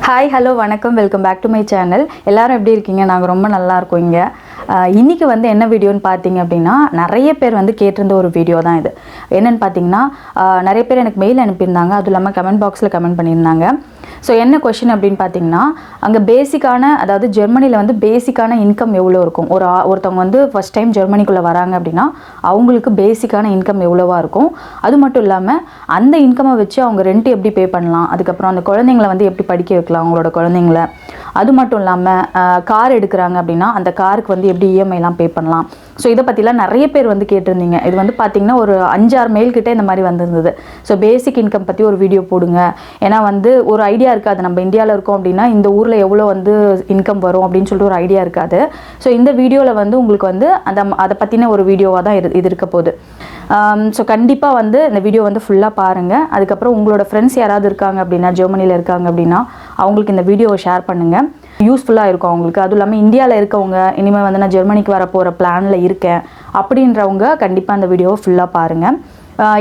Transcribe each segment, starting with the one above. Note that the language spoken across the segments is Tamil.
ஹாய் ஹலோ வணக்கம், welcome back to my channel. எல்லோரும் எப்படி இருக்கீங்க? நாங்கள் ரொம்ப நல்லா இருக்கோம். இங்கே இன்றைக்கி வந்து என்ன வீடியோன்னு பார்த்தீங்க அப்படின்னா, நிறைய பேர் வந்து கேட்டிருந்த ஒரு வீடியோ தான் இது. என்னென்னு பார்த்தீங்கன்னா, நிறைய பேர் எனக்கு மெயில் அனுப்பியிருந்தாங்க, அதுவும் இல்லாமல் கமெண்ட் பாக்ஸில் கமெண்ட் பண்ணியிருந்தாங்க. ஸோ என்ன கொஷின் அப்படின்னு பார்த்தீங்கன்னா, அங்கே பேசிக்கான, அதாவது ஜெர்மனியில் வந்து பேசிக்கான இன்கம் எவ்வளோ இருக்கும்? ஒருத்தவங்க வந்து ஃபஸ்ட் டைம் ஜெர்மனிக்குள்ளே வராங்க அப்படின்னா அவங்களுக்கு பேசிக்கான இன்கம் எவ்வளோவா இருக்கும்? அது மட்டும் இல்லாமல் அந்த இன்கம்மை வச்சு அவங்க ரெண்ட் எப்படி பே பண்ணலாம், அதுக்கப்புறம் அந்த குழந்தைங்களை வந்து எப்படி படிக்க வைக்கலாம் அவங்களோட குழந்தைங்கள, அது மட்டும் இல்லாமல் கார் எடுக்கிறாங்க அப்படின்னா அந்த காருக்கு வந்து எப்படி இஎம்ஐலாம் பே பண்ணலாம். ஸோ இதை பற்றிலாம் நிறைய பேர் வந்து கேட்டிருந்தீங்க. இது வந்து பார்த்திங்கன்னா ஒரு 5-6 மெயில் கிட்டே இந்த மாதிரி வந்திருந்தது. ஸோ பேசிக் இன்கம் பற்றி ஒரு வீடியோ போடுங்க, ஏன்னா வந்து ஒரு ஐடியா இருக்காது, நம்ம இந்தியாவில் இருக்கோம் அப்படின்னா இந்த ஊரில் எவ்வளோ வந்து இன்கம் வரும் அப்படின்னு சொல்லிட்டு ஒரு ஐடியா இருக்காது. ஸோ இந்த வீடியோவில் வந்து உங்களுக்கு வந்து அதை பற்றின ஒரு வீடியோவாக தான் இது இருக்க போகுது. ஸோ கண்டிப்பாக வந்து இந்த வீடியோ வந்து ஃபுல்லாக பாருங்கள். அதுக்கப்புறம் உங்களோட ஃப்ரெண்ட்ஸ் யாராவது இருக்காங்க அப்படின்னா, ஜெர்மனியில் இருக்காங்க அப்படின்னா அவங்களுக்கு இந்த வீடியோவை ஷேர் பண்ணுங்கள், யூஸ்ஃபுல்லாக இருக்கும் அவங்களுக்கு. அதுவும் இல்லாமல் இந்தியாவில் இருக்கவங்க, இனிமேல் வந்து நான் ஜெர்மனிக்கு வர போகிற பிளானில் இருக்கேன் அப்படின்றவங்க கண்டிப்பாக அந்த வீடியோவை ஃபுல்லாக பாருங்கள்.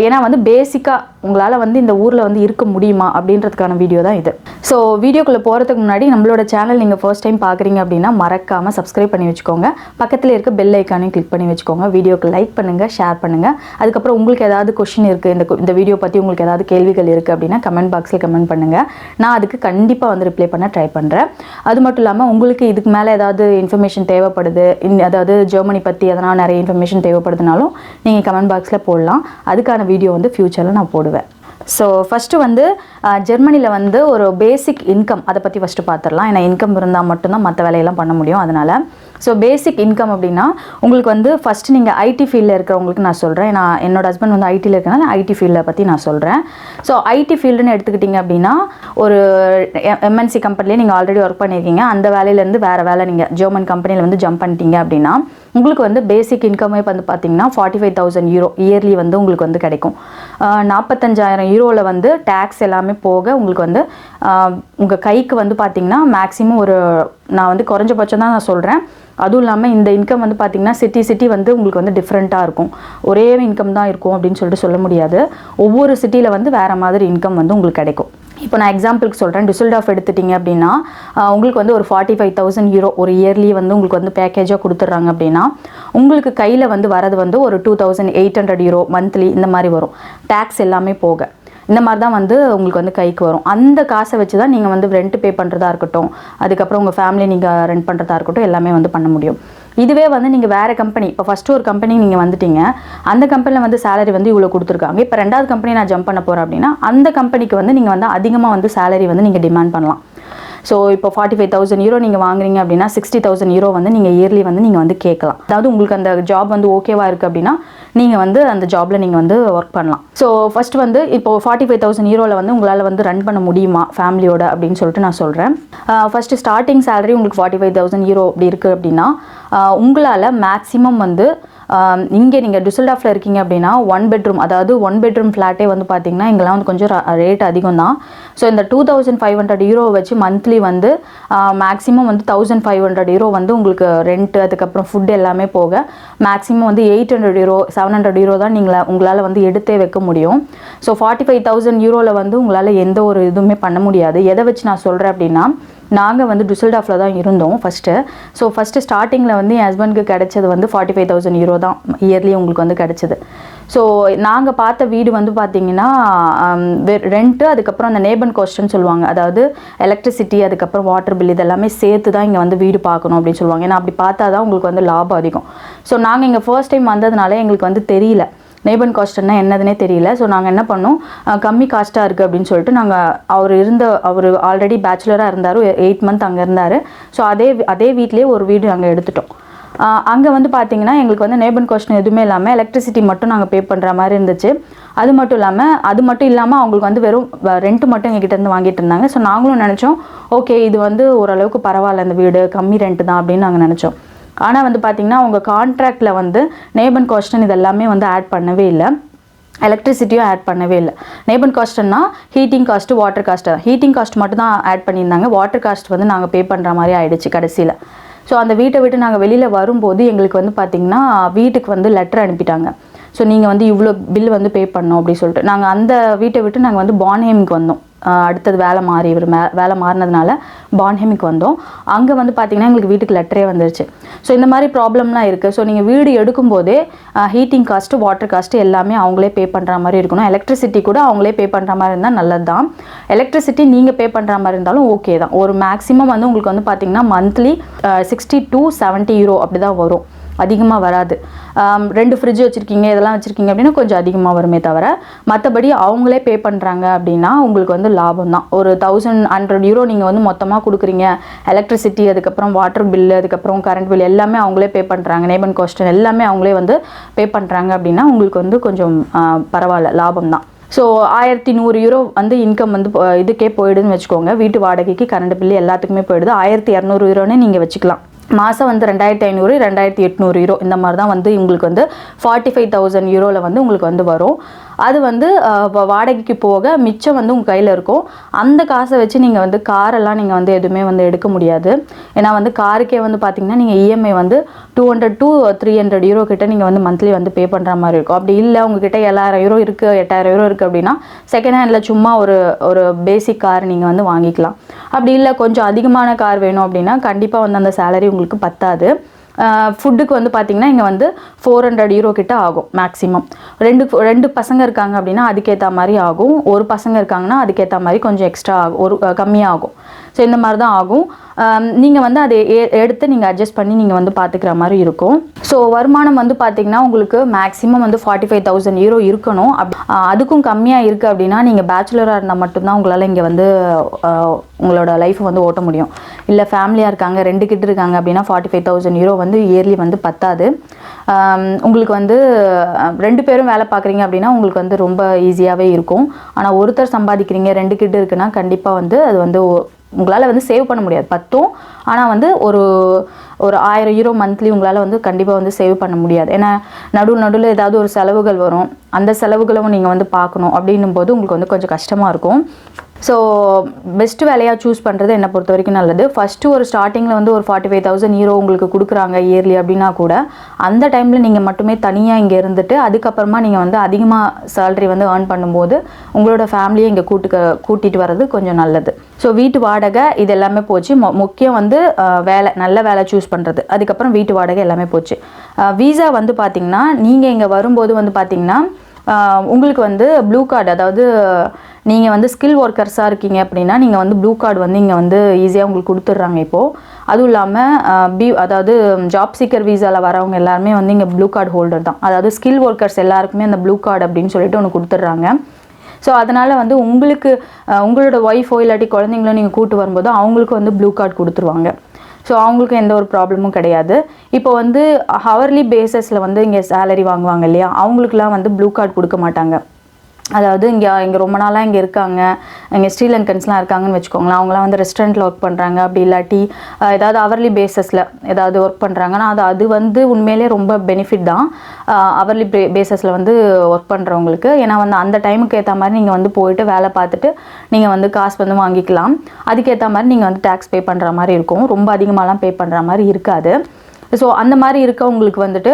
ஏன்னா வந்து பேசிக்காக உங்களால் வந்து இந்த ஊரில் வந்து இருக்க முடியுமா அப்படின்றதுக்கான வீடியோ தான் இது. ஸோ வீடியோக்குள்ளே போகிறதுக்கு முன்னாடி நம்மளோட சேனல் நீங்கள் ஃபர்ஸ்ட் டைம் பார்க்குறீங்க அப்படின்னா மறக்காமல் சப்ஸ்கிரைப் பண்ணி வச்சுக்கோங்க, பக்கத்தில் இருக்க பெல் ஐக்கானையும் கிளிக் பண்ணி வச்சுக்கோங்க, வீடியோக்கு லைக் பண்ணுங்கள், ஷேர் பண்ணுங்கள். அதுக்கப்புறம் உங்களுக்கு ஏதாவது கொஷின் இருக்குது, இந்த வீடியோ பற்றி உங்களுக்கு ஏதாவது கேள்விகள் இருக்குது அப்படின்னா கமெண்ட் பாக்ஸில் கமெண்ட் பண்ணுங்கள், நான் அதுக்கு கண்டிப்பாக வந்து ரிப்ளை பண்ண ட்ரை பண்ணுறேன். அது மட்டும் இல்லாமல் உங்களுக்கு இதுக்கு மேலே ஏதாவது இன்ஃபர்மேஷன் தேவைப்படுது, அதாவது ஜெர்மனி பற்றி எதனால் நிறைய இன்ஃபர்மேஷன் தேவைப்படுதுனாலும் நீங்கள் கமெண்ட் பாக்ஸில் போடலாம், அதுக்கான வீடியோ வந்து ஃப்யூச்சரில் நான் போடுவேன். ஸோ ஃபஸ்ட்டு வந்து ஜெர்மனியில் வந்து ஒரு பேசிக் இன்கம் அதை பற்றி ஃபஸ்ட்டு பார்த்துடலாம். ஏன்னா இன்கம் இருந்தால் மட்டும்தான் மற்ற வேலையெல்லாம் பண்ண முடியும். அதனால் ஸோ பேசிக் இன்கம் அப்படின்னா உங்களுக்கு வந்து ஃபஸ்ட்டு நீங்கள் ஐடி ஃபீல்டில் இருக்கிறவங்களுக்கு நான் சொல்கிறேன். நான் என்னோட ஹஸ்பண்ட் வந்து ஐடியில் இருக்கனால ஐடி ஃபீல்டை பற்றி நான் சொல்கிறேன். ஸோ ஐடி ஃபீல்டுன்னு எடுத்துக்கிட்டிங்க அப்படின்னா ஒரு எம்என்சி கம்பெனிலே நீங்கள் ஆல்ரெடி ஒர்க் பண்ணியிருக்கீங்க, அந்த வேலையிலேருந்து வேறு வேலை நீங்கள் ஜெர்மன் கம்பெனியில் வந்து ஜம்ப் பண்ணிட்டீங்க அப்படின்னா உங்களுக்கு வந்து பேசிக் இன்கமே வந்து பார்த்தீங்கன்னா 45,000 யூரோ இயர்லி வந்து உங்களுக்கு வந்து கிடைக்கும். 45,000 யூரோவில் வந்து டேக்ஸ் எல்லாமே போக உங்களுக்கு வந்து உங்கள் கைக்கு வந்து பார்த்திங்கன்னா மேக்ஸிமம் நான் வந்து குறைஞ்சபட்சம் தான் நான் சொல்கிறேன். அதுவும் இல்லாமல் இந்த இன்கம் வந்து பார்த்திங்கன்னா சிட்டி வந்து உங்களுக்கு வந்து டிஃப்ரெண்ட்டாக இருக்கும், ஒரே இன்கம் தான் இருக்கும் அப்படின்னு சொல்லிட்டு சொல்ல முடியாது. ஒவ்வொரு சிட்டியில் வந்து வேறு மாதிரி இன்கம் வந்து உங்களுக்கு கிடைக்கும். இப்போ நான் எக்ஸாம்பிளுக்கு சொல்கிறேன், டியூசல்டார்ஃப் எடுத்துட்டிங்க அப்படின்னா உங்களுக்கு வந்து ஒரு 45,000 யூரோ ஒரு இயர்லி வந்து உங்களுக்கு வந்து பேக்கேஜாக கொடுத்துட்றாங்க அப்படின்னா உங்களுக்கு கையில் வந்து வரது வந்து ஒரு 2,800 யூரோ மந்த்லி இந்த மாதிரி வரும், டேக்ஸ் எல்லாமே போக. இந்த மாதிரி தான் வந்து உங்களுக்கு வந்து கைக்கு வரும். அந்த காசை வச்சு தான் நீங்கள் வந்து ரெண்ட் பே பண்ணுறதா இருக்கட்டும், அதுக்கப்புறம் உங்கள் ஃபேமிலி நீங்கள் ரெண்ட் பண்ணுறதா இருக்கட்டும், எல்லாமே வந்து பண்ண முடியும். இதுவே வந்து நீங்கள் வேறு கம்பெனி, இப்போ ஃபஸ்ட்டு ஒரு கம்பெனி நீங்கள் வந்துட்டீங்க, அந்த கம்பெனியில் வந்து சேலரி வந்து இவ்வளோ கொடுத்துருக்காங்க, இப்போ ரெண்டாவது கம்பெனி நான் ஜம்ப் பண்ண போகிறேன் அப்படின்னா அந்த கம்பெனிக்கு வந்து நீங்கள் வந்து அதிகமாக வந்து சேலரி வந்து நீங்கள் டிமாண்ட் பண்ணலாம். ஸோ இப்போ 45,000 யூரோ நீங்கள் வாங்குறீங்க அப்படின்னா 60,000 யூரோ வந்து நீங்கள் இயர்லி வந்து நீங்கள் வந்து கேட்கலாம். அதாவது உங்களுக்கு அந்த ஜாப் வந்து ஓகேவாக இருக்குது அப்படின்னா நீங்கள் வந்து அந்த ஜாபில் நீங்கள் வந்து ஒர்க் பண்ணலாம். ஸோ ஃபஸ்ட்டு வந்து இப்போது 45,000 யூரோவில் வந்து உங்களால் வந்து ரன் பண்ண முடியுமா ஃபேமிலியோட அப்படின்னு சொல்லிட்டு நான் சொல்கிறேன். ஃபஸ்ட்டு ஸ்டார்டிங் சேலரி உங்களுக்கு 45,000 யூரோ அப்படி இருக்குது அப்படின்னா உங்களால் மேக்ஸிமம் வந்து இங்கே நீங்கள் டியூசல்டார்ஃபில் இருக்கீங்க அப்படின்னா 1 பெட்ரூம், அதாவது 1 பெட்ரூம் ஃப்ளாட்டே வந்து பார்த்திங்கன்னா இங்கெல்லாம் வந்து கொஞ்சம் ரேட் அதிகம் தான். ஸோ இந்த 2,500 யூரோவை வச்சு மந்த்லி வந்து மேக்ஸிமம் வந்து 1,500 யூரோ வந்து உங்களுக்கு ரெண்ட்டு, அதுக்கப்புறம் ஃபுட் எல்லாமே போக மேக்ஸிமம் வந்து 800 யூரோ 700 யூரோ தான் உங்களால் வந்து எடுத்தே வைக்க முடியும். ஸோ 45,000 யூரோவில் வந்து உங்களால் எந்த ஒரு இதுவுமே பண்ண முடியாது. எதை வச்சு நான் சொல்கிறேன் அப்படின்னா, நாங்கள் வந்து டியூசல்டார்ஃபில் தான் இருந்தோம் ஃபஸ்ட்டு. ஸோ ஃபஸ்ட்டு ஸ்டார்டிங்கில் வந்து என் ஹஸ்பண்டுக்கு கிடைச்சது வந்து 45,000 யூரோ தான் இயர்லி உங்களுக்கு வந்து கிடைச்சது. ஸோ நாங்கள் பார்த்த வீடு வந்து பார்த்திங்கன்னா ரெண்ட்டு, அதுக்கப்புறம் அந்த நேபன் காஸ்ட்னு சொல்லுவாங்க, அதாவது எலக்ட்ரிசிட்டி அதுக்கப்புறம் வாட்டர் பில் இதெல்லாமே சேர்த்து தான் இங்கே வந்து வீடு பார்க்கணும் அப்படின்னு சொல்லுவாங்க. ஏன்னா அப்படி பார்த்தா தான் உங்களுக்கு வந்து லாபம் அதிகம். ஸோ நாங்கள் இங்கே ஃபர்ஸ்ட் டைம் வந்ததுனால எங்களுக்கு வந்து தெரியல, நேபன் காஸ்ட்னா என்னதுன்னே தெரியல. ஸோ நாங்கள் என்ன பண்ணோம், கம்மி காஸ்ட்டாக இருக்குது அப்படின்னு சொல்லிட்டு அவர் ஆல்ரெடி பேச்சுலராக இருந்தார், 8 மந்த் அங்கே இருந்தார். ஸோ அதே வீட்லேயே ஒரு வீடு நாங்கள் எடுத்துட்டோம். அங்கே வந்து பார்த்திங்கன்னா எங்களுக்கு வந்து நேபன் காஸ்ட் எதுவுமே இல்லாமல் எலக்ட்ரிசிட்டி மட்டும் நாங்கள் பே பண்ணுற மாதிரி இருந்துச்சு. அது மட்டும் இல்லாமல் அவங்களுக்கு வந்து வெறும் ரெண்ட்டு மட்டும் எங்ககிட்டேருந்து வாங்கிட்டு இருந்தாங்க. ஸோ நாங்களும் நினச்சோம் ஓகே இது வந்து ஓரளவுக்கு பரவாயில்ல, இந்த வீடு கம்மி ரெண்ட்டு தான் அப்படின்னு நாங்கள் நினச்சோம். ஆனால் வந்து பார்த்திங்கன்னா அவங்க கான்ட்ராக்டில் வந்து நேபன் காஸ்ட்னு இதெல்லாமே வந்து ஆட் பண்ணவே இல்லை, எலக்ட்ரிசிட்டியும் ஆட் பண்ணவே இல்லை. நேபன் காஸ்ட்னா heating cost water cost, heating cost மட்டும் தான் ஆட் பண்ணியிருந்தாங்க, வாட்டர் காஸ்ட் வந்து நாங்கள் பே பண்ணுற மாதிரி ஆகிடுச்சு கடைசியில். ஸோ அந்த வீட்டை விட்டு நாங்கள் வெளியில் வரும்போது எங்களுக்கு வந்து பார்த்திங்கன்னா வீட்டுக்கு வந்து லெட்டர் அனுப்பிட்டாங்க. ஸோ நீங்கள் வந்து இவ்வளோ பில் வந்து பே பண்ணோம் அப்படின்னு சொல்லிட்டு நாங்கள் அந்த வீட்டை விட்டு நாங்கள் வந்து பான்ஹேமுக்கு வந்தோம். அடுத்தது வேலை மாறினதுனால பான்ஹெமிக்கு வந்தோம். அங்கே வந்து பார்த்திங்கன்னா எங்களுக்கு வீட்டுக்கு லெட்டரே வந்துருச்சு. ஸோ இந்த மாதிரி ப்ராப்ளம்லாம் இருக்குது. ஸோ நீங்கள் வீடு எடுக்கும்போதே ஹீட்டிங் காஸ்ட்டு, வாட்டர் காஸ்ட்டு எல்லாமே அவங்களே பே பண்ணுற மாதிரி இருக்கணும். எலக்ட்ரிசிட்டி கூட அவங்களே பே பண்ணுற மாதிரி இருந்தால் நல்லது தான். எலக்ட்ரிசிட்டி நீங்கள் பே பண்ணுற மாதிரி இருந்தாலும் ஓகே தான். ஒரு மேக்ஸிமம் வந்து உங்களுக்கு வந்து பார்த்திங்கன்னா மந்த்லி 60 to 70 euro அப்படி தான் வரும், அதிகமாக வராது. 2 ஃப்ரிட்ஜ் வச்சுருக்கீங்க, இதெல்லாம் வச்சுருக்கீங்க அப்படின்னா கொஞ்சம் அதிகமாக வருமே தவிர, மற்றபடி அவங்களே பே பண்ணுறாங்க அப்படின்னா உங்களுக்கு வந்து லாபம் தான். ஒரு 1100 euro நீங்கள் வந்து மொத்தமாக கொடுக்குறீங்க. எலக்ட்ரிசிட்டி, அதுக்கப்புறம் வாட்டர் பில்லு, அதுக்கப்புறம் கரண்ட் பில் எல்லாமே அவங்களே பே பண்ணுறாங்க. நேபன் காஸ்டன் எல்லாமே அவங்களே வந்து பே பண்ணுறாங்க அப்படின்னா உங்களுக்கு வந்து கொஞ்சம் பரவாயில்ல, லாபம் தான். ஸோ 1100 euro வந்து இன்கம் வந்து இதுக்கே போயிடுதுன்னு வச்சுக்கோங்க. வீட்டு வாடகைக்கு, கரண்ட் பில்லு எல்லாத்துக்குமே போயிடுது. 1200 euroன்னு நீங்கள் வச்சுக்கலாம். மாதம் வந்து 2500, 2800 euro இந்த மாதிரி தான் வந்து உங்களுக்கு வந்து 45,000 euroவில் வந்து உங்களுக்கு வந்து வரும். அது வந்து வாடகைக்கு போக மிச்சம் வந்து உங்கள் கையில் இருக்கும். அந்த காசை வச்சு நீங்கள் வந்து காரெல்லாம் நீங்கள் வந்து எதுவுமே வந்து எடுக்க முடியாது. ஏன்னா வந்து காருக்கே வந்து பார்த்திங்கன்னா நீங்கள் இஎம்ஐ வந்து 200 to 300 euro கிட்ட நீங்கள் வந்து மந்த்லி வந்து பே பண்ணுற மாதிரி இருக்கும். அப்படி இல்லை உங்ககிட்ட 7000 euro இருக்குது, 8000 euro இருக்குது அப்படின்னா செகண்ட் ஹேண்டில் சும்மா ஒரு பேசிக் கார் நீங்கள் வந்து வாங்கிக்கலாம். அப்படி இல்லை கொஞ்சம் அதிகமான கார் வேணும் அப்படின்னா கண்டிப்பாக வந்து அந்த சேலரி உங்களுக்கு பத்தாது. ஃபுட்டுக்கு வந்து பார்த்திங்கன்னா இங்கே வந்து 400 euro கிட்ட ஆகும் மேக்ஸிமம். ரெண்டு பசங்க இருக்காங்க அப்படின்னா அதுக்கேற்ற மாதிரி ஆகும். ஒரு பசங்க இருக்காங்கன்னா அதுக்கேற்ற மாதிரி கொஞ்சம் எக்ஸ்ட்ரா ஆகும், கம்மியாக ஆகும். ஸோ இந்த மாதிரி தான் ஆகும். நீங்கள் வந்து அதை எடுத்து நீங்கள் அட்ஜஸ்ட் பண்ணி நீங்கள் வந்து பார்த்துக்கிற மாதிரி இருக்கும். ஸோ வருமானம் வந்து பார்த்திங்கன்னா உங்களுக்கு மேக்ஸிமம் வந்து 45,000 euro இருக்கணும். அதுக்கும் கம்மியாக இருக்குது அப்படின்னா நீங்கள் பேச்சுலராக இருந்தால் மட்டும்தான் உங்களால் இங்கே வந்து உங்களோட லைஃப்பை வந்து ஓட்ட முடியும். இல்லை ஃபேமிலியாக இருக்காங்க, 2 கிட்ட இருக்காங்க அப்படின்னா 45,000 euro வந்து இயர்லி வந்து பத்தாது. உங்களுக்கு வந்து 2 பேரும் வேலை பார்க்குறீங்க அப்படின்னா உங்களுக்கு வந்து ரொம்ப ஈஸியாகவே இருக்கும். ஆனால் ஒருத்தர் சம்பாதிக்கிறீங்க, 2 கிட்ட இருக்குன்னா கண்டிப்பாக வந்து அது வந்து உங்களால் வந்து சேவ் பண்ண முடியாது, பத்தும். ஆனால் வந்து ஒரு 1000 euro மந்த்லி உங்களால் வந்து கண்டிப்பாக வந்து சேவ் பண்ண முடியாது. ஏன்னா நடுவில் ஏதாவது ஒரு செலவுகள் வரும், அந்த செலவுகளும் நீங்கள் வந்து பார்க்கணும். அப்படின்னும் போது உங்களுக்கு வந்து கொஞ்சம் கஷ்டமாக இருக்கும். ஸோ பெஸ்ட்டு வேலையாக சூஸ் பண்ணுறது என்னை பொறுத்த வரைக்கும் நல்லது. ஃபஸ்ட்டு ஒரு ஸ்டார்டிங்கில் வந்து ஒரு 45,000 euro உங்களுக்கு கொடுக்குறாங்க இயர்லி அப்படின்னா கூட அந்த டைமில் நீங்கள் மட்டுமே தனியாக இங்கே இருந்துட்டு அதுக்கப்புறமா நீங்கள் வந்து அதிகமாக சேலரி வந்து ஏர்ன் பண்ணும்போது உங்களோட ஃபேமிலியை இங்கே கூட்டிகிட்டு வர்றது கொஞ்சம் நல்லது. ஸோ வீட்டு வாடகை இது எல்லாமே போச்சு. முக்கியம் வந்து நல்ல வேலை சூஸ் பண்ணுறது, அதுக்கப்புறம் வீட்டு வாடகை எல்லாமே போச்சு. வீசா வந்து பார்த்திங்கன்னா நீங்கள் இங்கே வரும்போது வந்து பார்த்திங்கன்னா உங்களுக்கு வந்து ப்ளூ கார்டு, அதாவது நீங்கள் வந்து ஸ்கில் ஒர்க்கர்ஸாக இருக்கீங்க அப்படின்னா நீங்கள் வந்து ப்ளூ கார்டு வந்து இங்கே வந்து ஈஸியாக உங்களுக்கு கொடுத்துட்றாங்க இப்போது. அதுவும் இல்லாமல் அதாவது ஜாப் சீக்கர் வீசாவில் வரவங்க எல்லாருமே வந்து இங்கே ப்ளூ கார்டு ஹோல்டர் தான். அதாவது ஸ்கில் ஒர்க்கர்ஸ் எல்லாருக்குமே அந்த ப்ளூ கார்டு அப்படின்னு சொல்லிட்டு ஒன்று கொடுத்துட்றாங்க. ஸோ அதனால் வந்து உங்களோட ஒய்ஃபோ இல்லாட்டி குழந்தைங்களோ நீங்கள் கூட்டு வரும்போது அவங்களுக்கு வந்து ப்ளூ கார்டு கொடுத்துருவாங்க. ஸோ அவங்களுக்கு எந்த ஒரு ப்ராப்ளமும் கிடையாது. இப்போ வந்து ஹவர்லி பேஸஸில் வந்து இங்கே சேலரி வாங்குவாங்க இல்லையா, அவங்களுக்குலாம் வந்து ப்ளூ கார்டு கொடுக்க மாட்டாங்க. அதாவது இங்கே ரொம்ப நாளாக இங்கே இருக்காங்க, இங்கே ஸ்ரீலங்கன்ஸ்லாம் இருக்காங்கன்னு வச்சுக்கோங்களேன். அவங்களாம் வந்து ரெஸ்டாரண்ட்டில் ஒர்க் பண்ணுறாங்க, அப்படி இல்லாட்டி ஏதாவது அவர்லி பேஸஸில் ஏதாவது ஒர்க் பண்ணுறாங்கன்னா அது வந்து உண்மையிலே ரொம்ப பெனிஃபிட் தான் அவர்லி பேஸஸில் வந்து ஒர்க் பண்ணுறவங்களுக்கு. ஏன்னா வந்து அந்த டைமுக்கு ஏற்ற மாதிரி நீங்கள் வந்து போயிட்டு வேலை பார்த்துட்டு நீங்கள் வந்து காசு வந்து வாங்கிக்கலாம். அதுக்கேற்ற மாதிரி நீங்கள் வந்து டேக்ஸ் பே பண்ணுற மாதிரி இருக்கும், ரொம்ப அதிகமாகலாம் பே பண்ணுற மாதிரி இருக்காது. ஸோ அந்த மாதிரி இருக்கவங்களுக்கு வந்துட்டு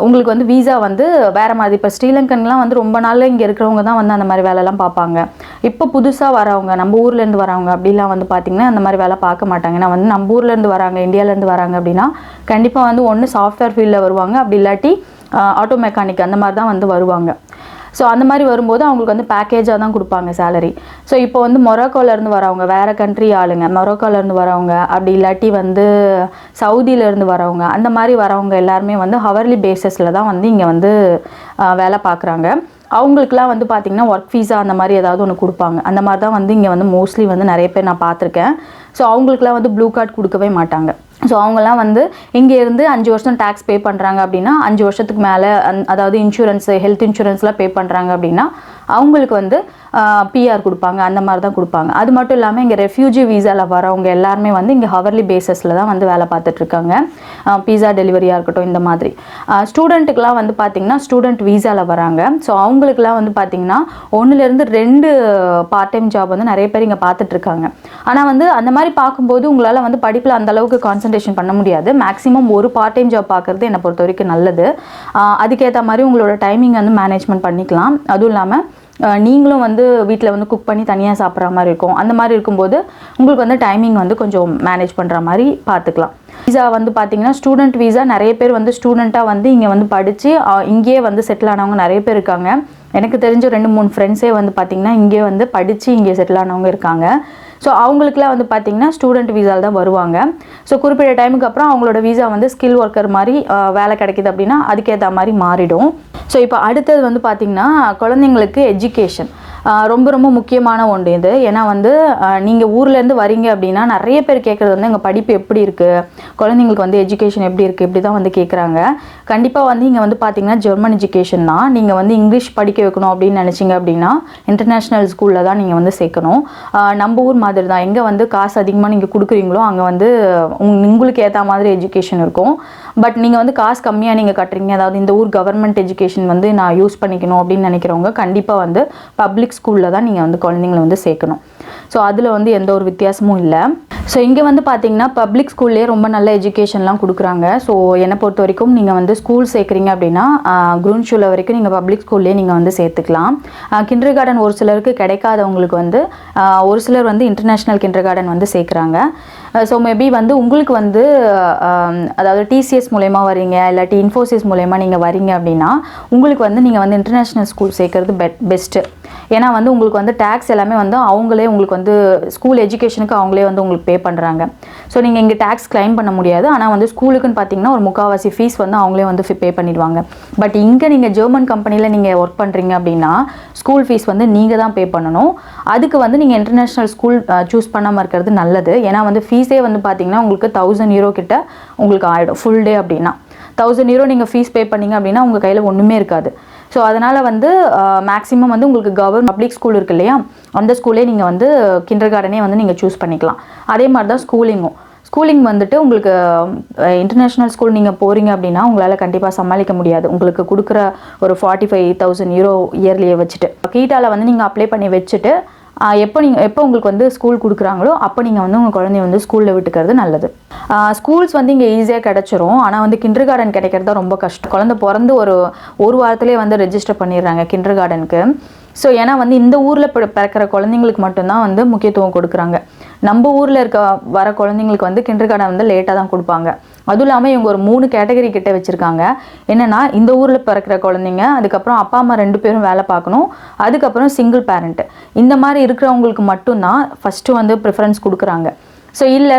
உங்களுக்கு வந்து வீசா வந்து வேறு மாதிரி. இப்போ ஸ்ரீலங்கன்லாம் வந்து ரொம்ப நாள் இங்கே இருக்கிறவங்க தான் வந்து அந்த மாதிரி வேலைலாம் பார்ப்பாங்க. இப்போ புதுசாக வரவங்க, நம்ம ஊர்லேருந்து வரவங்க அப்படிலாம் வந்து பார்த்திங்கன்னா அந்த மாதிரி வேலை பார்க்க மாட்டாங்க. ஏன்னா வந்து நம்ம ஊர்லேருந்து வராங்க, இந்தியாவிலேருந்து வராங்க அப்படின்னா கண்டிப்பாக வந்து ஒன்று சாஃப்ட்வேர் ஃபீல்டில் வருவாங்க, அப்படி இல்லாட்டி ஆட்டோ மெக்கானிக் அந்த மாதிரி தான் வந்து வருவாங்க. ஸோ அந்த மாதிரி வரும்போது அவங்களுக்கு வந்து பேக்கேஜாக தான் கொடுப்பாங்க சேலரி. ஸோ இப்போ வந்து மொரோக்கோலேருந்து வரவங்க, வேறு கண்ட்ரி ஆளுங்க, மொரோக்கோலேருந்து வரவங்க, அப்படி இல்லாட்டி வந்து சவுதியிலேருந்து வரவங்க, அந்த மாதிரி வரவங்க எல்லாருமே வந்து ஹவர்லி பேஸஸில் தான் வந்து இங்கே வந்து வேலை பார்க்குறாங்க. அவங்களுக்குலாம் வந்து பார்த்திங்கன்னா ஒர்க் வீசா அந்த மாதிரி ஏதாவது ஒன்று கொடுப்பாங்க. அந்த மாதிரி தான் வந்து இங்கே வந்து மோஸ்ட்லி வந்து நிறைய பேர் நான் பார்த்துருக்கேன். ஸோ அவங்களுக்குலாம் வந்து ப்ளூ கார்டு கொடுக்கவே மாட்டாங்க. ஸோ அவங்கெல்லாம் வந்து இங்கே இருந்து 5 வருஷம் டேக்ஸ் பே பண்ணுறாங்க அப்படின்னா 5 வருஷத்துக்கு மேலே அதாவது இன்சூரன்ஸு, ஹெல்த் இன்சூரன்ஸ்லாம் பே பண்ணுறாங்க அப்படின்னா அவங்களுக்கு வந்து பிஆர் கொடுப்பாங்க, அந்த மாதிரி தான் கொடுப்பாங்க. அது மட்டும் இல்லாமல் இங்கே ரெஃப்யூஜி வீசாவில் வரவங்க எல்லாருமே வந்து இங்கே ஹவர்லி பேஸஸில் தான் வந்து வேலை பார்த்துட்ருக்காங்க. பீஸா டெலிவரியாக இருக்கட்டும், இந்த மாதிரி. ஸ்டூடெண்ட்டுக்கெலாம் வந்து பார்த்திங்கன்னா ஸ்டூடெண்ட் வீசாவில் வராங்க. ஸோ அவங்களுக்குலாம் வந்து பார்த்திங்கன்னா 1-2 பார்ட் டைம் ஜாப் வந்து நிறைய பேர் இங்கே பார்த்துட்ருக்காங்க. ஆனால் வந்து அந்த மாதிரி பார்க்கும்போது உங்களால் வந்து படிப்பில் அந்தளவுக்கு கான்சன்ட்ரேஷன் பண்ண முடியாது. மேக்ஸிமம் ஒரு பார்ட் டைம் ஜாப் பார்க்குறது என்னை பொறுத்த வரைக்கும் நல்லது. அதுக்கேற்ற மாதிரி உங்களோட டைமிங் வந்து மேனேஜ்மெண்ட் பண்ணிக்கலாம். அதுவும் இல்லாமல் நீங்களும் வந்து வீட்டில் வந்து குக் பண்ணி தனியாக சாப்பிட்ற மாதிரி இருக்கும். அந்த மாதிரி இருக்கும்போது உங்களுக்கு வந்து டைமிங் வந்து கொஞ்சம் மேனேஜ் பண்ணுற மாதிரி பார்த்துக்கலாம். வீசா வந்து பார்த்தீங்கன்னா ஸ்டூடெண்ட் வீசா, நிறைய பேர் வந்து ஸ்டூடெண்ட்டாக வந்து இங்கே வந்து படித்து இங்கேயே வந்து செட்டில் ஆனவங்க நிறைய பேர் இருக்காங்க. எனக்கு தெரிஞ்ச 2-3 ஃப்ரெண்ட்ஸே வந்து பார்த்திங்கன்னா இங்கே வந்து படித்து இங்கே செட்டில் ஆனவங்க இருக்காங்க. ஸோ அவங்களுக்குலாம் வந்து பார்த்திங்கன்னா ஸ்டூடெண்ட் வீசாவில் தான் வருவாங்க. ஸோ குறிப்பிட்ட டைமுக்கு அப்புறம் அவங்களோட வீசா வந்து ஸ்கில் ஒர்க்கர் மாதிரி வேலை கிடைக்கிது அப்படின்னா அதுக்கேற்ற மாதிரி மாறிடும். ஸோ இப்போ அடுத்தது வந்து பார்த்திங்கன்னா குழந்தைங்களுக்கு எஜுகேஷன் ரொம்ப ரொம்ப முக்கியமான ஒன்று இது. ஏன்னா வந்து நீங்கள் ஊர்லேருந்து வரீங்க அப்படின்னா நிறைய பேர் கேட்குறது வந்து எங்கள் படிப்பு எப்படி இருக்குது, குழந்தைங்களுக்கு வந்து எஜுகேஷன் எப்படி இருக்குது, இப்படி தான் வந்து கேட்குறாங்க. கண்டிப்பாக வந்து இங்கே வந்து பார்த்திங்கன்னா ஜெர்மன் எஜுகேஷன் தான். நீங்கள் வந்து இங்கிலீஷ் படிக்க வைக்கணும் அப்படின்னு நினச்சிங்க அப்படின்னா இன்டர்நேஷ்னல் ஸ்கூலில் தான் நீங்கள் வந்து சேர்க்கணும். நம்ம ஊர் மாதிரி தான், எங்கே வந்து காசு அதிகமாக நீங்கள் கொடுக்குறீங்களோ அங்கே வந்து உங்களுக்கு ஏற்ற மாதிரி எஜுகேஷன் இருக்கும். பட் நீங்கள் வந்து காசு கம்மியாக நீங்கள் கட்டுறீங்க, அதாவது இந்த ஊர் கவர்மெண்ட் எஜுகேஷன் வந்து நான் யூஸ் பண்ணிக்கணும் அப்படின்னு நினைக்கிறவங்க கண்டிப்பாக வந்து பப்ளிக் ஸ்கூலில் தான் நீங்கள் வந்து குழந்தைங்களை வந்து சேர்க்கணும். ஸோ அதில் வந்து எந்த ஒரு வித்தியாசமும் இல்லை. ஸோ இங்கே வந்து பார்த்தீங்கன்னா பப்ளிக் ஸ்கூல்லேயே ரொம்ப நல்ல எஜுகேஷன்லாம் கொடுக்குறாங்க. ஸோ என்னை பொறுத்த வரைக்கும் நீங்கள் வந்து ஸ்கூல் சேர்க்குறீங்க அப்படின்னா குரூன்ஷூல வரைக்கும் நீங்கள் பப்ளிக் ஸ்கூல்லேயே நீங்கள் வந்து சேர்த்துக்கலாம். கிண்டர் கார்டன் ஒரு சிலருக்கு கிடைக்காதவங்களுக்கு வந்து ஒரு சிலர் வந்து இன்டர்நேஷ்னல் கிண்டர் கார்டன் வந்து சேர்க்குறாங்க. ஸோ மேபி வந்து உங்களுக்கு வந்து அதாவது டிசிஎஸ் மூலயமா வரீங்க இல்லாட்டி இன்ஃபோசிஸ் மூலயமா நீங்கள் வரீங்க அப்படின்னா உங்களுக்கு வந்து நீங்கள் வந்து இன்டர்நேஷ்னல் ஸ்கூல் சேர்க்குறது பெஸ்ட்டு. ஏன்னா வந்து உங்களுக்கு வந்து டேக்ஸ் எல்லாமே வந்து அவங்களே உங்களுக்கு வந்து ஸ்கூல் எஜுகேஷனுக்கு அவங்களே வந்து உங்களுக்கு பே பண்ணுறாங்க. ஸோ நீங்கள் இங்கே டேக்ஸ் கிளைம் பண்ண முடியாது. ஆனால் வந்து ஸ்கூலுக்குன்னு பார்த்தீங்கன்னா ஒரு முக்கால்வாசி ஃபீஸ் வந்து அவங்களே வந்து பே பண்ணிடுவாங்க. பட் இங்கே நீங்கள் ஜெர்மன் கம்பெனியில் நீங்கள் ஒர்க் பண்ணுறீங்க அப்படின்னா ஸ்கூல் ஃபீஸ் வந்து நீங்கள் தான் பே பண்ணணும். அதுக்கு வந்து நீங்கள் இன்டர்நேஷ்னல் ஸ்கூல் சூஸ் பண்ணாமல் இருக்கிறது நல்லது. ஏன்னா வந்து ஃபீஸே வந்து பார்த்தீங்கன்னா உங்களுக்கு 1000 euro கிட்ட உங்களுக்கு ஆகிடும். ஃபுல் டே அப்படின்னா 1000 euro நீங்கள் ஃபீஸ் பே பண்ணிங்க அப்படின்னா உங்கள் கையில் ஒன்றுமே இருக்காது. ஸோ அதனால் வந்து மேக்ஸிமம் வந்து உங்களுக்கு கவர்மெண்ட் பப்ளிக் ஸ்கூல் இருக்கு இல்லையா, அந்த ஸ்கூலே நீங்கள் வந்து கிண்டர் கார்டனே வந்து நீங்கள் சூஸ் பண்ணிக்கலாம். அதே மாதிரி தான் ஸ்கூலிங் வந்துட்டு உங்களுக்கு இன்டர்நேஷ்னல் ஸ்கூல் நீங்கள் போகிறீங்க அப்படின்னா உங்களால் கண்டிப்பாக சமாளிக்க முடியாது. உங்களுக்கு கொடுக்குற ஒரு 45,000 euro இயர்லியை வச்சுட்டு கீட்டாவில் வந்து நீங்கள் அப்ளை பண்ணி வச்சுட்டு எப்போ உங்களுக்கு வந்து ஸ்கூல் கொடுக்குறாங்களோ அப்போ நீங்கள் வந்து உங்கள் குழந்தைய வந்து ஸ்கூலில் விட்டுக்கிறது நல்லது. ஸ்கூல்ஸ் வந்து இங்கே ஈஸியாக கிடச்சிரும். ஆனால் வந்து கிண்டர் கார்டன் கிடைக்கிறது தான் ரொம்ப கஷ்டம். குழந்தை பிறந்து ஒரு வாரத்திலே வந்து ரெஜிஸ்டர் பண்ணிடுறாங்க கிண்டர் கார்டனுக்கு. ஸோ ஏன்னா வந்து இந்த ஊரில் பிறக்கிற குழந்தைங்களுக்கு மட்டும்தான் வந்து முக்கியத்துவம் கொடுக்குறாங்க. நம்ம ஊரில் வர குழந்தைங்களுக்கு வந்து கிண்டர் கார்டன் வந்து லேட்டாக தான் கொடுப்பாங்க. அதுவும் இல்லாமல் இவங்க ஒரு 3 கேட்டகரி கிட்ட வச்சுருக்காங்க. என்னென்னா இந்த ஊரில் பிறக்கிற குழந்தைங்க, அதுக்கப்புறம் அப்பா அம்மா 2 பேரும் வேலை பார்க்கணும், அதுக்கப்புறம் சிங்கிள் பேரண்ட்டு. இந்த மாதிரி இருக்கிறவங்களுக்கு மட்டும்தான் ஃபஸ்ட்டு வந்து ப்ரிஃபரன்ஸ் கொடுக்குறாங்க. ஸோ இல்லை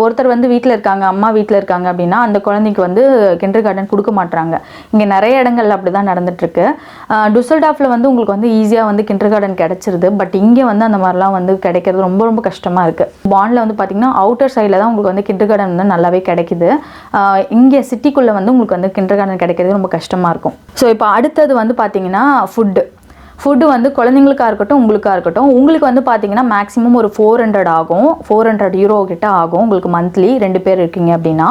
ஒருத்தர் வந்து வீட்டில் இருக்காங்க, அம்மா வீட்டில் இருக்காங்க அப்படின்னா அந்த குழந்தைக்கு வந்து கிண்டர் கார்டன் கொடுக்க மாட்டாங்க. இங்கே நிறைய இடங்கள்ல அப்படி தான் நடந்துட்டுருக்கு. டுசல்டாஃபில் வந்து உங்களுக்கு வந்து ஈஸியாக வந்து கிண்டர் கார்டன் கிடச்சிருது. பட் இங்கே வந்து அந்த மாதிரிலாம் வந்து கிடைக்கிறது ரொம்ப ரொம்ப கஷ்டமாக இருக்குது. பாண்டில் வந்து பார்த்திங்கன்னா அவுட்டர் சைடில் தான் உங்களுக்கு வந்து கிண்டர் கார்டன் வந்து நல்லாவே கிடைக்குது. இங்கே சிட்டிக்குள்ளே வந்து உங்களுக்கு வந்து கிண்டர் கார்டன் கிடைக்கிறது ரொம்ப கஷ்டமாக இருக்கும். ஸோ இப்போ அடுத்தது வந்து பார்த்திங்கன்னா ஃபுட்டு வந்து குழந்தைங்களுக்காக இருக்கட்டும் உங்களுக்காக இருக்கட்டும், உங்களுக்கு வந்து பார்த்தீங்கன்னா மேக்ஸிமம் ஒரு 400 ஆகும், 400 euro கிட்ட ஆகும் உங்களுக்கு மந்த்லி. 2 பேர் இருக்கீங்க அப்படின்னா.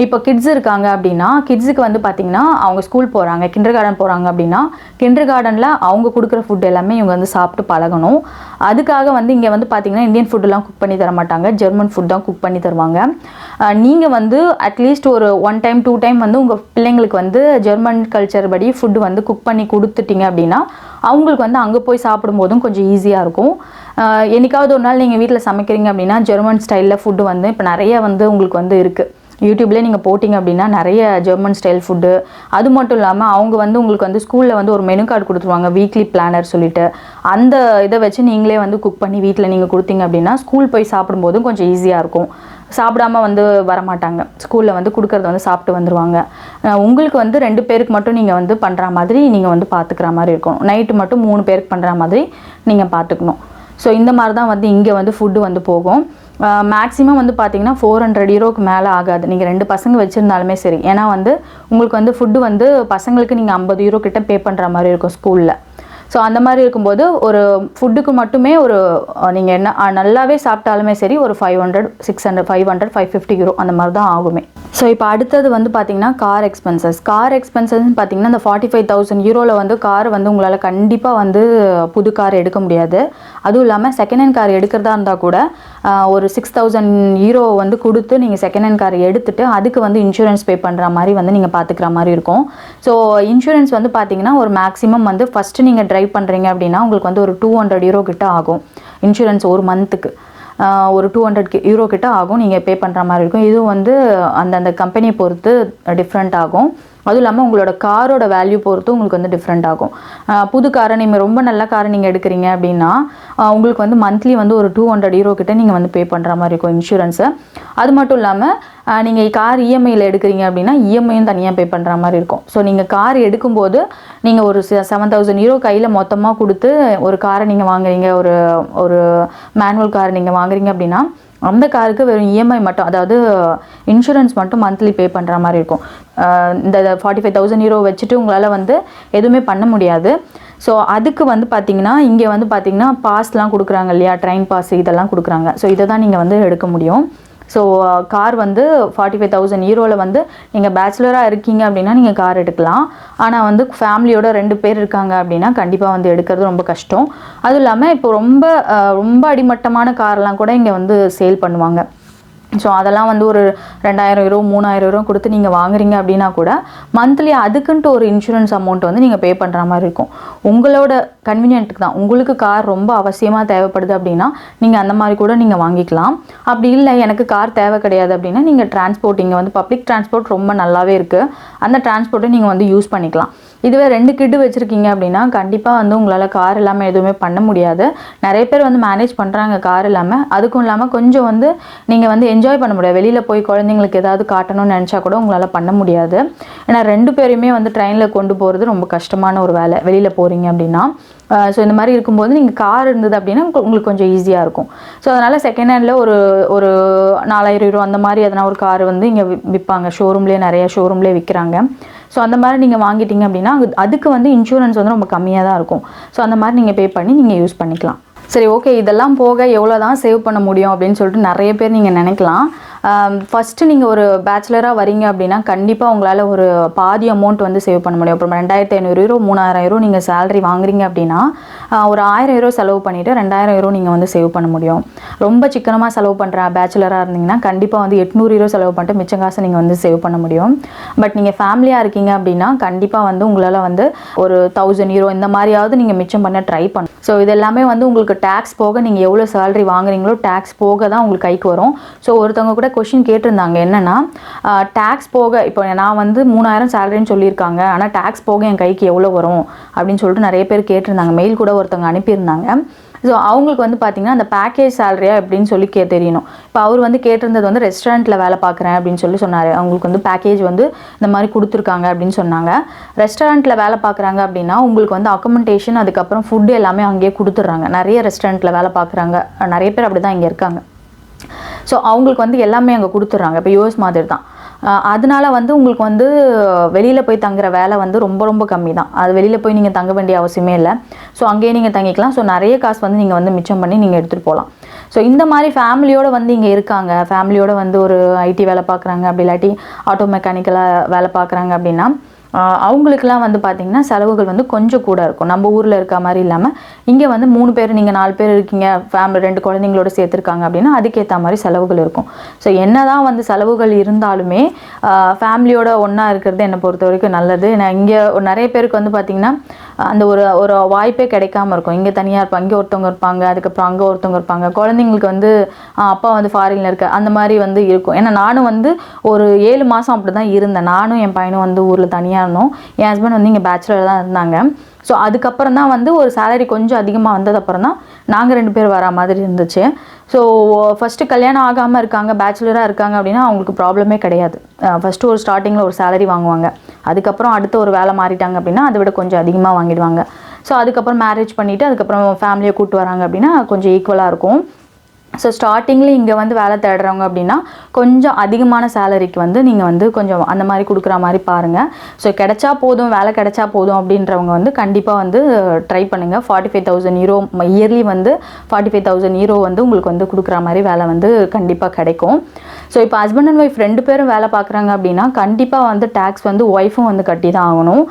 இப்போ கிட்ஸ் இருக்காங்க அப்படின்னா கிட்ஸுக்கு வந்து பார்த்தீங்கன்னா அவங்க ஸ்கூல் போகிறாங்க, கிண்டர் கார்டன் போகிறாங்க அப்படின்னா கிண்டர் கார்டனில் அவங்க கொடுக்குற ஃபுட் எல்லாமே இவங்க வந்து சாப்பிட்டு பழகணும். அதுக்காக வந்து இங்கே வந்து பார்த்தீங்கன்னா இந்தியன் ஃபுட்டுலாம் குக் பண்ணி தர மாட்டாங்க, ஜெர்மன் ஃபுட் தான் குக் பண்ணி தருவாங்க. நீங்கள் வந்து அட்லீஸ்ட் ஒரு 1 time 2 time வந்து உங்கள் பிள்ளைங்களுக்கு வந்து ஜெர்மன் கல்ச்சர் படி ஃபுட்டு வந்து குக் பண்ணி கொடுத்துட்டீங்க அப்படின்னா அவங்களுக்கு வந்து அங்கே போய் சாப்பிடும்போதும் கொஞ்சம் ஈஸியாக இருக்கும். என்னைக்காவது ஒரு நாள் நீங்கள் வீட்டில் சமைக்கிறீங்க அப்படின்னா ஜெர்மன் ஸ்டைலில் ஃபுட்டு வந்து இப்போ நிறைய வந்து உங்களுக்கு வந்து இருக்குது. யூடியூப்லேயே நீங்கள் போட்டிங்க அப்படின்னா நிறைய ஜெர்மன் ஸ்டைல் ஃபுட்டு. அது மட்டும் இல்லாமல் அவங்க வந்து உங்களுக்கு வந்து ஸ்கூலில் வந்து ஒரு மெனு கார்டு கொடுத்துருவாங்க, வீக்லி பிளானர் சொல்லிட்டு. அந்த இதை வச்சு நீங்களே வந்து குக் பண்ணி வீட்டில் நீங்கள் கொடுத்தீங்க அப்படின்னா ஸ்கூல் போய் சாப்பிடும்போதும் கொஞ்சம் ஈஸியாக இருக்கும். சாப்பிடாம வந்து வரமாட்டாங்க, ஸ்கூலில் வந்து கொடுக்குறத வந்து சாப்பிட்டு வந்துடுவாங்க. உங்களுக்கு வந்து 2 பேருக்கு மட்டும் நீங்கள் வந்து பண்ணுற மாதிரி நீங்கள் வந்து பார்த்துக்கிற மாதிரி இருக்கும். நைட்டு மட்டும் 3 பேருக்கு பண்ணுற மாதிரி நீங்கள் பார்த்துக்கணும். ஸோ இந்த மாதிரி தான் வந்து இங்கே வந்து ஃபுட்டு வந்து போகும். மேக்ஸிமம் வந்து பார்த்தீங்கன்னா 400 euroக்கு மேலே ஆகாது, நீங்கள் 2 பசங்க வச்சுருந்தாலுமே சரி. ஏன்னா வந்து உங்களுக்கு வந்து ஃபுட்டு வந்து பசங்களுக்கு நீங்கள் 50 euro கிட்ட பே பண்ணுற மாதிரி இருக்கும் ஸ்கூலில். ஸோ அந்த மாதிரி இருக்கும்போது ஒரு ஃபுட்டுக்கு மட்டுமே ஒரு நீங்கள் நல்லாவே சாப்பிட்டாலுமே சரி ஒரு 500 600 500 550 euro அந்த மாதிரி தான் ஆகுமே. ஸோ இப்போ அடுத்தது வந்து பார்த்தீங்கன்னா கார் எக்ஸ்பென்சஸ்ன்னு பார்த்தீங்கன்னா இந்த 45,000 யூரோவில் வந்து கார் வந்து உங்களால் கண்டிப்பாக வந்து புது கார் எடுக்க முடியாது. அதுவும் இல்லாமல் செகண்ட் ஹேண்ட் கார் எடுக்கிறதா இருந்தால் கூட ஒரு 6,000 யூரோ வந்து கொடுத்து நீங்கள் செகண்ட் ஹேண்ட் கார் எடுத்துகிட்டு அதுக்கு வந்து இன்சூரன்ஸ் பே பண்ணுற மாதிரி வந்து நீங்கள் பார்த்துக்கிற மாதிரி இருக்கும். ஸோ இன்சூரன்ஸ் வந்து பார்த்தீங்கன்னா ஒரு மேக்ஸிமம் வந்து ஃபஸ்ட்டு நீங்கள் ட்ரைவ் பண்ணுறீங்க அப்படின்னா உங்களுக்கு வந்து ஒரு 200 யூரோ கிட்ட ஆகும் இன்சூரன்ஸ் ஒரு மந்த்துக்கு. ஒரு 200 யூரோ கிட்ட ஆகும் நீங்கள் பே பண்ணுற மாதிரி இருக்கும். இதுவும் வந்து அந்தந்த கம்பெனியை பொறுத்து டிஃப்ரெண்ட் ஆகும். அதுவும் இல்லாமல் உங்களோட காரோட வேல்யூ பொறுத்து உங்களுக்கு வந்து டிஃப்ரெண்ட் ஆகும். புது காரை நீங்கள் ரொம்ப நல்ல காரை நீங்கள் எடுக்கிறீங்க அப்படின்னா உங்களுக்கு வந்து மந்த்லி வந்து ஒரு 200 யூரோ கிட்ட நீங்கள் வந்து பே பண்ணுற மாதிரி இருக்கும் இன்சூரன்ஸை. அது மட்டும் இல்லாமல் நீங்கள் கார் இஎம்ஐயில் எடுக்கிறீங்க அப்படின்னா இஎம்ஐயும் தனியாக பே பண்ணுற மாதிரி இருக்கும். ஸோ நீங்கள் கார் எடுக்கும்போது நீங்கள் ஒரு 7,000 யூரோ கையில் மொத்தமாக கொடுத்து ஒரு காரை நீங்கள் வாங்குறீங்க, ஒரு மேனுவல் கார் நீங்கள் வாங்குறீங்க அப்படின்னா அந்த காருக்கு வெறும் இஎம்ஐ மட்டும், அதாவது இன்சூரன்ஸ் மட்டும் மந்த்லி பே பண்ணுற மாதிரி இருக்கும். இந்த 45,000 யூரோ வச்சுட்டு உங்களால் வந்து எதுவுமே பண்ண முடியாது. ஸோ அதுக்கு வந்து பார்த்தீங்கன்னா இங்கே வந்து பார்த்தீங்கன்னா பாஸ்லாம் கொடுக்குறாங்க இல்லையா, ட்ரெயின் பாஸ் இதெல்லாம் கொடுக்குறாங்க. ஸோ இதை தான் நீங்கள் வந்து எடுக்க முடியும். ஸோ கார் வந்து 45,000 யூரோவில் வந்து நீங்கள் பேச்சுலராக இருக்கீங்க அப்படின்னா நீங்கள் கார் எடுக்கலாம். ஆனால் வந்து ஃபேமிலியோட 2 பேர் இருக்காங்க அப்படின்னா கண்டிப்பாக வந்து எடுக்கிறது ரொம்ப கஷ்டம். அதுவும் இல்லாமல் இப்போ ரொம்ப அடிமட்டமான கார்லாம் கூட இங்கே வந்து சேல் பண்ணுவாங்க. ஸோ அதெல்லாம் வந்து ஒரு 2,000 யூரோ 3,000 யூரோ கொடுத்து நீங்கள் வாங்குறீங்க அப்படின்னா கூட மந்த்லி அதுக்குன்ட்டு ஒரு இன்சூரன்ஸ் அமௌண்ட் வந்து நீங்கள் பே பண்ணுற மாதிரி இருக்கும். உங்களோட கன்வீனியன்ட்டுக்கு தான். உங்களுக்கு கார் ரொம்ப அவசியமாக தேவைப்படுது அப்படின்னா நீங்கள் அந்த மாதிரி கூட நீங்கள் வாங்கிக்கலாம். அப்படி இல்லை எனக்கு கார் தேவை கிடையாது அப்படின்னா நீங்கள் டிரான்ஸ்போர்ட், இங்கே வந்து பப்ளிக் டிரான்ஸ்போர்ட் ரொம்ப நல்லாவே இருக்குது, அந்த டிரான்ஸ்போர்ட்டை நீங்கள் வந்து யூஸ் பண்ணிக்கலாம். இதுவே 2 கிட்டு வச்சுருக்கீங்க அப்படின்னா கண்டிப்பாக வந்து உங்களால் கார் இல்லாமல் எதுவுமே பண்ண முடியாது. நிறைய பேர் வந்து மேனேஜ் பண்ணுறாங்க கார் இல்லாமல். அதுக்கும் இல்லாமல் கொஞ்சம் வந்து நீங்கள் வந்து என்ஜாய் பண்ண முடியாது. வெளியில் போய் குழந்தைங்களுக்கு ஏதாவது காட்டணும்னு நினச்சா கூட உங்களால் பண்ண முடியாது. ஏன்னா 2 பேரையுமே வந்து ட்ரெயினில் கொண்டு போகிறது ரொம்ப கஷ்டமான ஒரு வேலை வெளியில் போகிறீங்க அப்படின்னா. ஸோ இந்த மாதிரி இருக்கும்போது நீங்கள் கார் இருந்தது அப்படின்னா உங்களுக்கு கொஞ்சம் ஈஸியாக இருக்கும். ஸோ அதனால் செகண்ட் ஹேண்டில் ஒரு 4,000 யூரோ அந்த மாதிரி எதனா ஒரு கார் வந்து இங்கே விற்பாங்க. ஷோரூம்லேயே நிறைய ஷோரூம்லேயே விற்கிறாங்க. ஸோ அந்த மாதிரி நீங்கள் வாங்கிட்டீங்க அப்படின்னா அதுக்கு வந்து இன்சூரன்ஸ் வந்து ரொம்ப கம்மியாக தான் இருக்கும். ஸோ அந்த மாதிரி நீங்கள் பே பண்ணி நீங்கள் யூஸ் பண்ணிக்கலாம். சரி, ஓகே, இதெல்லாம் போக எவ்வளோ தான் சேவ் பண்ண முடியும் அப்படின்னு சொல்லிட்டு நிறைய பேர் நீங்கள் நினைக்கலாம். ஃபஸ்ட்டு நீங்கள் ஒரு பேச்சுலராக வரீங்க அப்படின்னா கண்டிப்பாக உங்களால் ஒரு பாதி அமௌண்ட் வந்து சேவ் பண்ண முடியும். அப்புறம் 2,500 யூரோ 3,000 யூரோ நீங்கள் சேலரி வாங்குறீங்க அப்படின்னா ஒரு 1,000 யூரோ செலவு பண்ணிவிட்டு 2,000 யூரோ நீங்கள் வந்து சேவ் பண்ண முடியும். ரொம்ப சிக்கனமாக செலவு பண்ணுற பேச்சுலராக இருந்தீங்கன்னா கண்டிப்பாக வந்து 800 யூரோ செலவு பண்ணிட்டு மிச்சம் காசை நீங்கள் வந்து சேவ் பண்ண முடியும். பட் நீங்கள் ஃபேமிலியாக இருக்கீங்க அப்படின்னா கண்டிப்பாக வந்து உங்களால் வந்து ஒரு 1,000 யூரோ இந்த மாதிரியாவது நீங்கள் மிச்சம் பண்ண ட்ரை பண்ணணும். ஸோ இது எல்லாமே வந்து உங்களுக்கு டேக்ஸ் போக நீங்கள் எவ்வளோ சேலரி வாங்குறீங்களோ டேக்ஸ் போக தான் உங்களுக்கு கைக்கு வரும். ஸோ ஒருத்தவங்க கூட கொஷின் கேட்டிருந்தாங்க, என்னென்னா டேக்ஸ் போக இப்போ நான் வந்து 3,000 சேலரின்னு சொல்லியிருக்காங்க, ஆனால் டேக்ஸ் போக என் கைக்கு எவ்வளோ வரும் அப்படின்னு சொல்லிட்டு நிறைய பேர் கேட்டிருந்தாங்க. மெயில் கூட ஒருத்தவங்க அனுப்பியிருந்தாங்க. ஸோ அவங்களுக்கு வந்து பார்த்திங்கன்னா அந்த பேக்கேஜ் சேலரியா எப்படின்னு சொல்லி தெரியணும். இப்போ அவர் வந்து கேட்டிருந்தது வந்து ரெஸ்டாரண்ட்டில் வேலை பார்க்குறேன் அப்படின்னு சொல்லி சொன்னார். அவங்களுக்கு வந்து பேக்கேஜ் வந்து இந்த மாதிரி கொடுத்துருக்காங்க அப்படின்னு சொன்னாங்க. ரெஸ்டாரண்ட்டில் வேலை பார்க்குறாங்க அப்படின்னா உங்களுக்கு வந்து அக்கமண்டேஷன் அதுக்கப்புறம் ஃபுட்டு எல்லாமே அங்கேயே கொடுத்துட்றாங்க. நிறைய ரெஸ்டாரண்ட்டில் வேலை பார்க்குறாங்க, நிறைய பேர் அப்படி தான் இங்கே இருக்காங்க. ஸோ அவங்களுக்கு வந்து எல்லாமே அங்கே கொடுத்துட்றாங்க. இப்போ யூஎஸ் மாதிரி தான். அதனால வந்து உங்களுக்கு வந்து வெளியில் போய் தங்குற வேலை வந்து ரொம்ப ரொம்ப கம்மி தான். அது வெளியில் போய் நீங்கள் தங்க வேண்டிய அவசியமே இல்லை. ஸோ அங்கேயே நீங்கள் தங்கிக்கலாம். ஸோ நிறைய காசு வந்து நீங்கள் வந்து மிச்சம் பண்ணி நீங்கள் எடுத்துகிட்டு போகலாம். ஸோ இந்த மாதிரி ஃபேமிலியோடு வந்து இங்கே இருக்காங்க, ஃபேமிலியோடு வந்து ஒரு ஐடி வேலை பார்க்குறாங்க, அப்படி இல்லாட்டி ஆட்டோ மெக்கானிக்கலாக வேலை பார்க்குறாங்க அப்படின்னா அவங்களுக்குலாம் வந்து பார்த்திங்கன்னா செலவுகள் வந்து கொஞ்சம் கூட இருக்கும். நம்ம ஊரில் இருக்க மாதிரி இல்லாமல் இங்கே வந்து 3 பேர் நீங்கள் 4 பேர் இருக்கீங்க, ஃபேமிலி 2 குழந்தைங்களோட சேர்த்துருக்காங்க அப்படின்னா அதுக்கேற்ற மாதிரி செலவுகள் இருக்கும். ஸோ என்ன தான் வந்து செலவுகள் இருந்தாலுமே ஃபேமிலியோட ஒன்றா இருக்கிறது என்னை பொறுத்த வரைக்கும் நல்லது. நான் இங்கே நிறைய பேருக்கு வந்து பார்த்திங்கன்னா அந்த ஒரு வாய்ப்பே கிடைக்காம இருக்கும். இங்கே தனியாக இருப்பாங்க, இங்கே ஒருத்தவங்க இருப்பாங்க, அதுக்கப்புறம் அங்கே ஒருத்தவங்க இருப்பாங்க. குழந்தைங்களுக்கு வந்து அப்பா வந்து ஃபாரினில் இருக்க அந்த மாதிரி வந்து இருக்கும். ஏன்னா நானும் வந்து ஒரு 7 மாதம் அப்படி தான் இருந்தேன். நானும் என் பையனும் வந்து ஊரில் தனியாக இருந்தோம். என் ஹஸ்பண்ட் வந்து இங்கே பேச்சுலர் தான் இருந்தாங்க. ஸோ அதுக்கப்புறம் தான் வந்து ஒரு சேலரி கொஞ்சம் அதிகமாக வந்ததுக்கப்புறம் தான் நாங்கள் 2 பேர் வர மாதிரி இருந்துச்சு. ஸோ ஃபஸ்ட்டு கல்யாணம் ஆகாமல் இருக்காங்க, பேச்சுலராக இருக்காங்க அப்படின்னா அவங்களுக்கு ப்ராப்ளமே கிடையாது. ஃபஸ்ட்டு ஒரு ஸ்டார்டிங்கில் ஒரு சேலரி வாங்குவாங்க, அதுக்கப்புறம் அடுத்த ஒரு வேலை மாறிட்டாங்க அப்படின்னா அதை விட கொஞ்சம் அதிகமாக வாங்கிடுவாங்க. ஸோ அதுக்கப்புறம் மேரேஜ் பண்ணிவிட்டு அதுக்கப்புறம் ஃபேமிலியை கூப்பிட்டு வராங்க அப்படின்னா கொஞ்சம் ஈக்குவலாக இருக்கும். ஸோ ஸ்டார்டிங்கில் இங்கே வந்து வேலை தேடுறவங்க அப்படின்னா கொஞ்சம் அதிகமான சேலரிக்கு வந்து நீங்கள் வந்து கொஞ்சம் அந்த மாதிரி கொடுக்குற மாதிரி பாருங்கள். ஸோ கிடைச்சா போதும், வேலை கிடைச்சா போதும் அப்படின்றவங்க வந்து கண்டிப்பாக வந்து ட்ரை பண்ணுங்கள். 45,000 யூரோ இயர்லி வந்து 45,000 யூரோ வந்து உங்களுக்கு வந்து கொடுக்குற மாதிரி வேலை வந்து கண்டிப்பாக கிடைக்கும். ஸோ இப்போ ஹஸ்பண்ட் அண்ட் ஒய்ஃப் 2 பேரும் வேலை பார்க்குறாங்க அப்படின்னா கண்டிப்பாக வந்து டேக்ஸ் வந்து ஒய்ஃபும் வந்து கட்டி தான் ஆகணும்.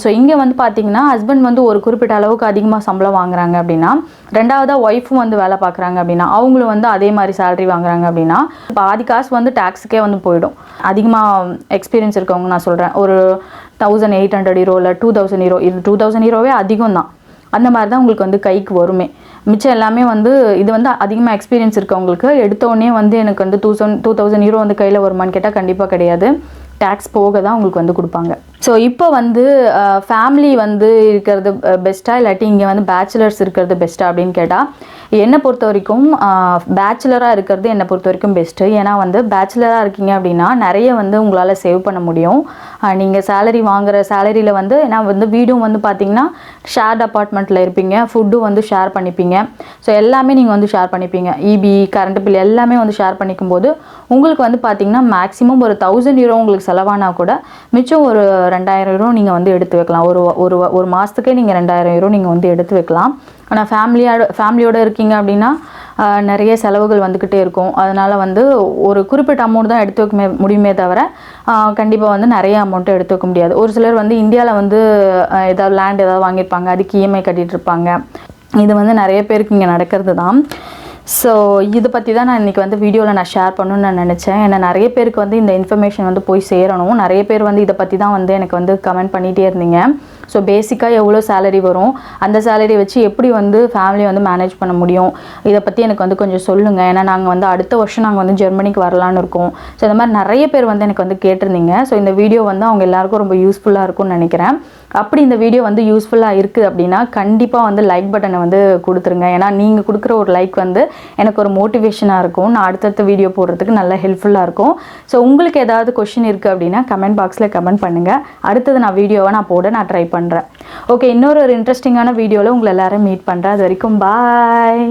ஸோ இங்கே வந்து பார்த்தீங்கன்னா ஹஸ்பண்ட் வந்து ஒரு குறிப்பிட்ட அளவுக்கு அதிகமாக சம்பளம் வாங்குறாங்க அப்படின்னா, ரெண்டாவதாக ஒய்ஃபும் வந்து வேலை பார்க்குறாங்க அப்படின்னா அவங்களும் வந்து அதே மாதிரி சேலரி வாங்குறாங்க அப்படின்னா பாதி காசு வந்து டேக்ஸுக்கே வந்து போயிடும். அதிகமாக எக்ஸ்பீரியன்ஸ் இருக்கவங்க நான் சொல்கிறேன், ஒரு 1,800 யூரோ இல்லை 2,000 யூரோ, இது 2,000 யூரோவே அதிகம் தான். அந்த மாதிரி தான் உங்களுக்கு வந்து கைக்கு வருமே. மிச்சம் எல்லாமே வந்து இது வந்து அதிகமாக எக்ஸ்பீரியன்ஸ் இருக்கவங்களுக்கு எடுத்தோடனே வந்து எனக்கு வந்து 2,000 யூரோ வந்து கையில் வருமானு கேட்டால் கண்டிப்பாக கிடையாது. டேக்ஸ் போக தான் உங்களுக்கு வந்து கொடுப்பாங்க. ஸோ இப்போ வந்து ஃபேமிலி வந்து இருக்கிறது பெஸ்ட்டாக இல்லாட்டி இங்கே வந்து பேச்சுலர்ஸ் இருக்கிறது பெஸ்ட்டாக அப்படின்னு கேட்டால் என்னை பொறுத்த வரைக்கும் பேச்சுலராக இருக்கிறது என்னை பொறுத்த வரைக்கும் பெஸ்ட்டு. ஏன்னா வந்து பேச்சுலராக இருக்கீங்க அப்படின்னா நிறைய வந்து உங்களால் சேவ் பண்ண முடியும். நீங்கள் சேலரி வாங்குகிற சேலரியில் வந்து ஏன்னா வந்து வீடும் வந்து பார்த்திங்கன்னா ஷேர்ட் அப்பார்ட்மெண்ட்டில் இருப்பீங்க, ஃபுட்டும் வந்து ஷேர் பண்ணிப்பீங்க. ஸோ எல்லாமே நீங்கள் வந்து ஷேர் பண்ணிப்பீங்க. இபி, கரண்ட் பில் எல்லாமே வந்து ஷேர் பண்ணிக்கும் போது உங்களுக்கு வந்து பார்த்திங்கன்னா மேக்ஸிமம் ஒரு 1,000 யூரோ உங்களுக்கு செலவானா கூட மிச்சம் ஒரு 2,000 யூரோ நீங்கள் வந்து எடுத்து வைக்கலாம். ஒரு மாதத்துக்கே நீங்கள் 2,000 யூரோ நீங்கள் வந்து எடுத்து வைக்கலாம். ஆனால் ஃபேமிலியோடு இருக்கீங்க அப்படின்னா நிறைய செலவுகள் வந்துக்கிட்டே இருக்கும். அதனால் வந்து ஒரு குறிப்பிட்ட அமௌண்ட் தான் எடுத்து வைக்க முடியுமே தவிர கண்டிப்பாக வந்து நிறைய அமௌண்ட்டு எடுத்து வைக்க முடியாது. ஒரு சிலர் வந்து இந்தியாவில் வந்து ஏதாவது லேண்ட் ஏதாவது வாங்கியிருப்பாங்க, அதுக்கு இஎம்ஐ கட்டிகிட்டு இருப்பாங்க. இது வந்து நிறைய பேருக்கு இங்கே நடக்கிறது தான். ஸோ இதை பற்றி தான் நான் இன்றைக்கி வந்து வீடியோவில் நான் ஷேர் பண்ணணும்னு நான் நினச்சேன். ஏன்னா நிறைய பேருக்கு வந்து இந்த இன்ஃபர்மேஷன் வந்து போய் சேரணும். நிறைய பேர் வந்து இதை பற்றி தான் வந்து எனக்கு வந்து கமெண்ட் பண்ணிகிட்டே இருந்தீங்க. ஸோ பேசிக்காக எவ்வளோ சேலரி வரும், அந்த சேலரி வச்சு எப்படி வந்து ஃபேமிலி வந்து மேனேஜ் பண்ண முடியும், இதை பற்றி எனக்கு வந்து கொஞ்சம் சொல்லுங்கள். ஏன்னா நாங்கள் வந்து அடுத்த வருஷம் நாங்கள் வந்து ஜெர்மனிக்கு வரலான்னு இருக்கோம். ஸோ இந்த மாதிரி நிறைய பேர் வந்து எனக்கு வந்து கேட்டிருந்தீங்க. ஸோ இந்த வீடியோ வந்து அவங்க எல்லாருக்கும் ரொம்ப யூஸ்ஃபுல்லாக இருக்கும்னு நினைக்கிறேன். அப்படி இந்த வீடியோ வந்து யூஸ்ஃபுல்லாக இருக்குது அப்படின்னா கண்டிப்பாக வந்து லைக் பட்டனை வந்து கொடுத்துருங்க. ஏன்னா நீங்கள் கொடுக்குற ஒரு லைக் வந்து எனக்கு ஒரு மோட்டிவேஷனாக இருக்கும். நான் அடுத்தடுத்த வீடியோ போடுறதுக்கு நல்லா ஹெல்ப்ஃபுல்லாக இருக்கும். ஸோ உங்களுக்கு ஏதாவது கொஷின் இருக்குது அப்படின்னா கமெண்ட் பாக்ஸில் கமெண்ட் பண்ணுங்கள். அடுத்தது நான் வீடியோவை நான் ட்ரை பண்ணுறேன். ஓகே, இன்னொரு இன்ட்ரெஸ்டிங்கான வீடியோவில் உங்களை எல்லாரும் மீட் பண்ணுறேன். அது வரைக்கும் பாய்.